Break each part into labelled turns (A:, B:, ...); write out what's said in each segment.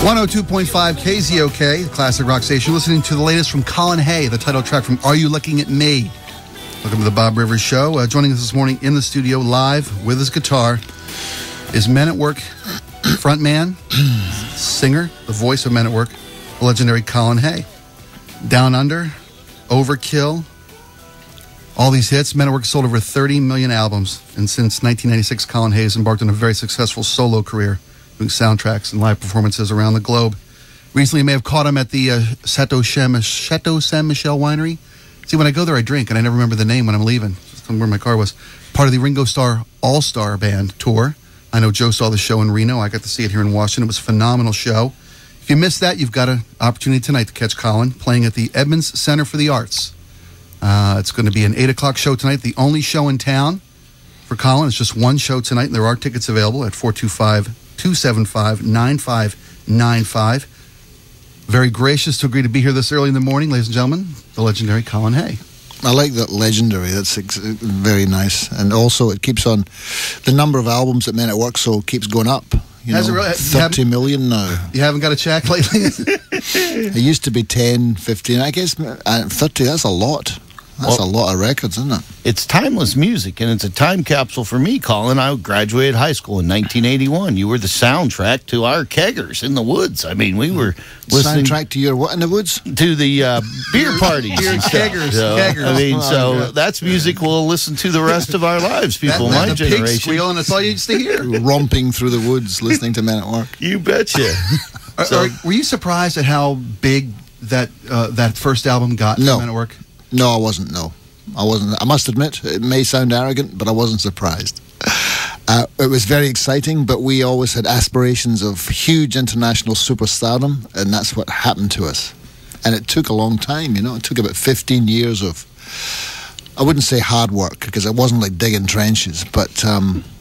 A: 102.5 KZOK, classic rock station. Listening to the latest from Colin Hay, the title track from Are You Looking at Me? Welcome to the Bob Rivers Show. Joining us this morning in the studio live with his guitar is Men at Work frontman, singer, the voice of Men at Work, the legendary Colin Hay. Down Under, Overkill, all these hits. Men at Work sold over 30 million albums. And since 1996, Colin Hay has embarked on a very successful solo career, doing soundtracks and live performances around the globe. Recently, you may have caught him at the Chateau Saint Michel winery. See, when I go there, I drink, and I never remember the name when I'm leaving. Just where my car was. Part of the Ringo Starr All-Star Band tour. I know Joe saw the show in Reno. I got to see it here in Washington. It was a phenomenal show. If you missed that, you've got an opportunity tonight to catch Colin playing at the Edmonds Center for the Arts. It's going to be an 8 o'clock show tonight, the only show in town for Colin. It's just one show tonight, and there are tickets available at 425-275-9595. Very gracious to agree to be here this early in the morning, ladies and gentlemen, the legendary Colin Hay.
B: I like that, legendary. That's very nice. And also, it keeps on, the number of albums that Men at Work sold keeps going up.
A: Has it really?
B: 30 million now.
A: You haven't got a check lately?
B: It used to be 10, 15. I guess 30, that's a lot. That's a lot of records, isn't it?
C: It's timeless music, and it's a time capsule for me, Colin. I graduated high school in 1981. You were the soundtrack to our keggers in the woods. I mean, we were listening...
B: Soundtrack to your what in the woods?
C: To the beer parties.
A: Beer keggers. Keggers.
C: I mean, that's music we'll listen to the rest of our lives, people my
A: the
C: generation.
A: Pig squeal, and that's all you used to hear.
B: Romping through the woods, listening to Men at Work.
C: You betcha.
A: Were you surprised at how big that first album got for Men at Work?
B: No, I wasn't. No, I wasn't. I must admit, it may sound arrogant, but I wasn't surprised. It was very exciting, but we always had aspirations of huge international superstardom, and that's what happened to us. And it took a long time, It took about 15 years of, I wouldn't say hard work, because it wasn't like digging trenches, but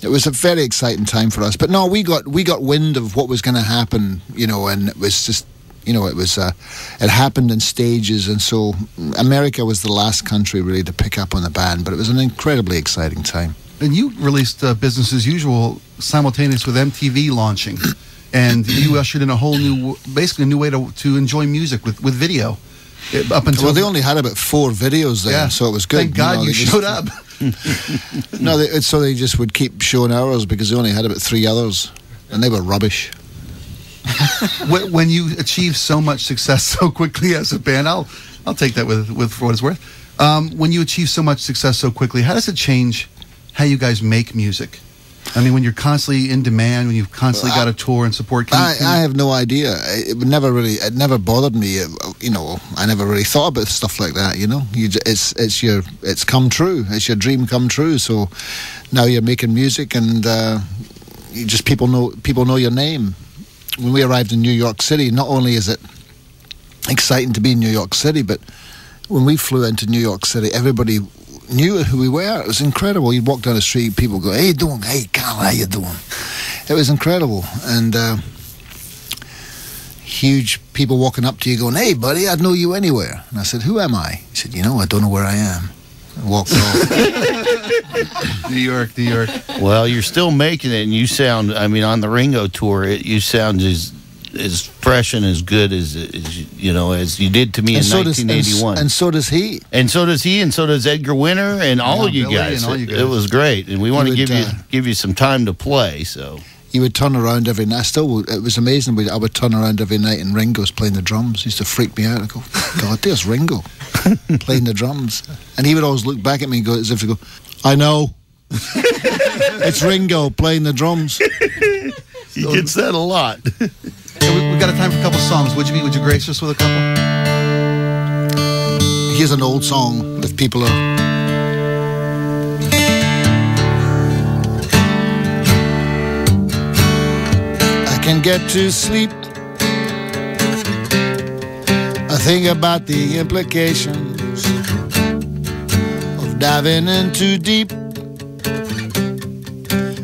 B: it was a very exciting time for us. But no, we got wind of what was going to happen, and it was just, it happened in stages, and so America was the last country really to pick up on the band, but it was an incredibly exciting time.
A: And you released Business as Usual simultaneous with MTV launching, and you ushered in a whole new, basically a new way to enjoy music with video. Up until
B: they only had about 4 videos there, so it was good.
A: Thank God you showed up.
B: So they just would keep showing ours because they only had about 3 others, and they were rubbish.
A: When you achieve so much success so quickly as a band, I'll take that with for what it's worth. When you achieve so much success so quickly, how does it change how you guys make music? I mean, when you're constantly in demand, when you've constantly got to tour and support.
B: I have no idea. It never bothered me. I never really thought about stuff like that. It's come true. It's your dream come true. So now you're making music, and people know your name. When we arrived in New York City, not only is it exciting to be in New York City, but when we flew into New York City, everybody knew who we were. It was incredible. You'd walk down the street, people go, "Hey, you doing? Hey, Carl, how you doing?" It was incredible. And huge people walking up to you going, "Hey, buddy, I'd know you anywhere." And I said, "Who am I?" He said, "I don't know where I am." I walked off.
A: New York.
C: Well, you're still making it, and you sound, on the Ringo tour, you sound as fresh and as good as you did to me in 1981.
B: And so does he.
C: And so does he, and so does Edgar Winter, and all of you guys. It was great, and we want to give you some time to play, so...
B: You would turn around every night. It was amazing. I would turn around every night and Ringo's playing the drums. It used to freak me out. I go, God, there's Ringo playing the drums. And he would always look back at me and go, as if to go, I know. It's Ringo playing the drums.
C: He gets that a lot.
A: So we've got a time for a couple songs. Would you grace us with a couple?
B: Here's an old song if people are... Can get to sleep. I think about the implications of diving in too deep,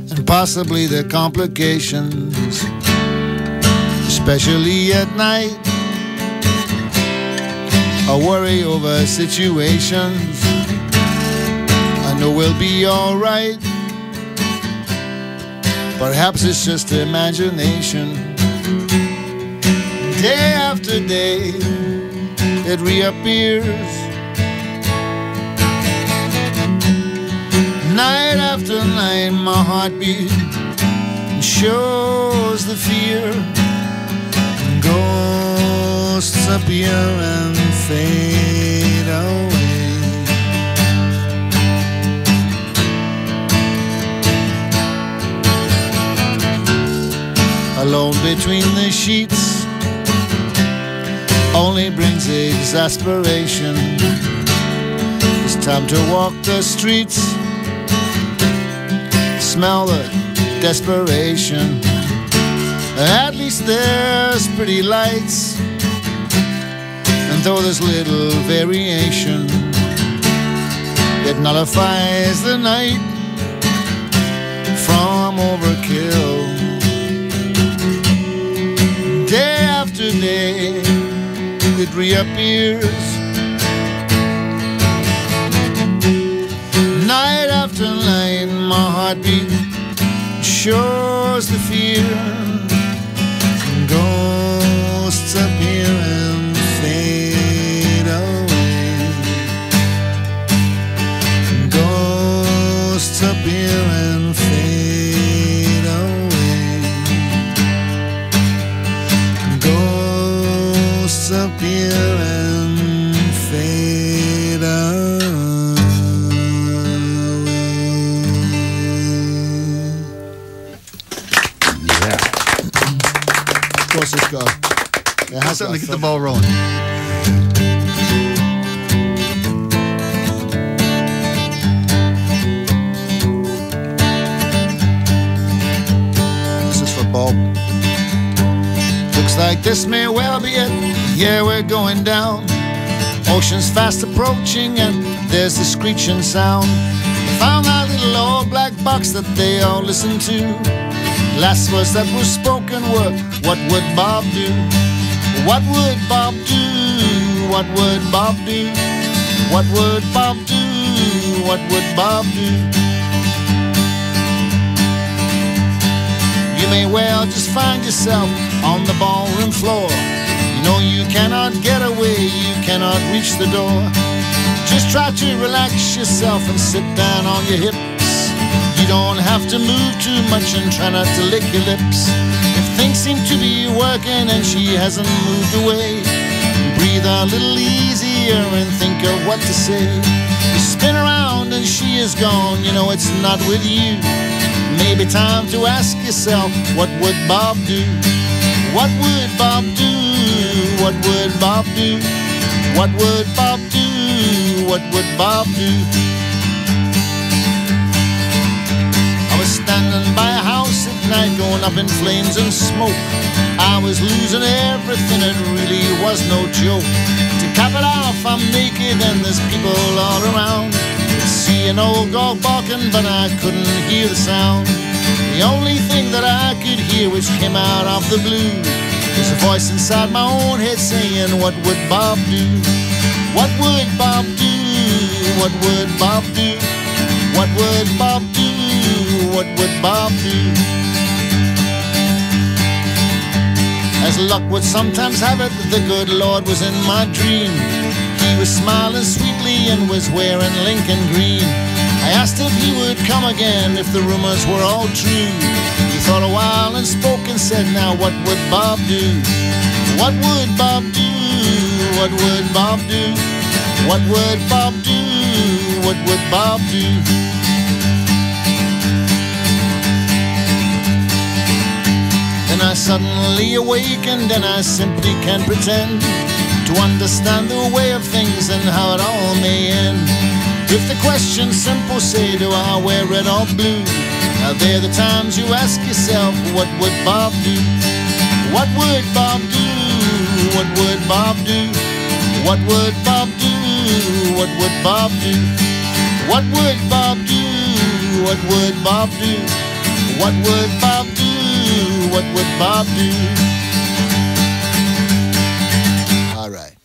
B: and possibly the complications, especially at night. I worry over situations I know we'll be alright. Perhaps it's just imagination. Day after day, it reappears. Night after night, my heartbeat shows the fear. Ghosts appear and fade away. Alone between the sheets only brings exasperation. It's time to walk the streets, smell the desperation. At least there's pretty lights, and though there's little variation, it nullifies the night from overkill. Day after day, it reappears. Night after night, my heartbeat shows the fear. Ghosts appear and fade away. Ghosts appear and fade away. Ghosts appear and fade away. Of course it's got. It has
A: Something to get the
B: got
A: ball rolling.
B: This is for Bob. Looks like this may well be it. Yeah, we're going down. Ocean's fast approaching and there's the screeching sound. Found that little old black box that they all listen to. Last words that were spoken were, what would Bob do? What would Bob do? What would Bob do? What would Bob do? What would Bob do? You may well just find yourself on the ballroom floor. You know you cannot get away, you cannot reach the door. Just try to relax yourself and sit down on your hips. You don't have to move too much and try not to lick your lips. If things seem to be working and she hasn't moved away, breathe a little easier and think of what to say. You spin around and she is gone, you know it's not with you. Maybe time to ask yourself, what would Bob do? What would Bob do? What would Bob do? What would Bob do? What would Bob do? Standing by a house at night, going up in flames and smoke. I was losing everything, it really was no joke. To cap it off, I'm naked and there's people all around. Could see an old dog barking, but I couldn't hear the sound. The only thing that I could hear, which came out of the blue, was a voice inside my own head saying, what would Bob do? What would Bob do? What would Bob do? What would Bob do? What would Bob do? As luck would sometimes have it, the good Lord was in my dream. He was smiling sweetly and was wearing Lincoln green. I asked if he would come again, if the rumors were all true. He thought a while and spoke and said, now what would Bob do? What would Bob do? What would Bob do? What would Bob do? What would Bob do? Then I suddenly awakened and I simply can't pretend to understand the way of things and how it all may end. If the question's simple, say, do I wear red or blue? Now they're the times you ask yourself, what would Bob do? What would Bob do? What would Bob do? What would Bob do? What would Bob do? What would Bob do? What would Bob do? What would Bob do? What would Bob do?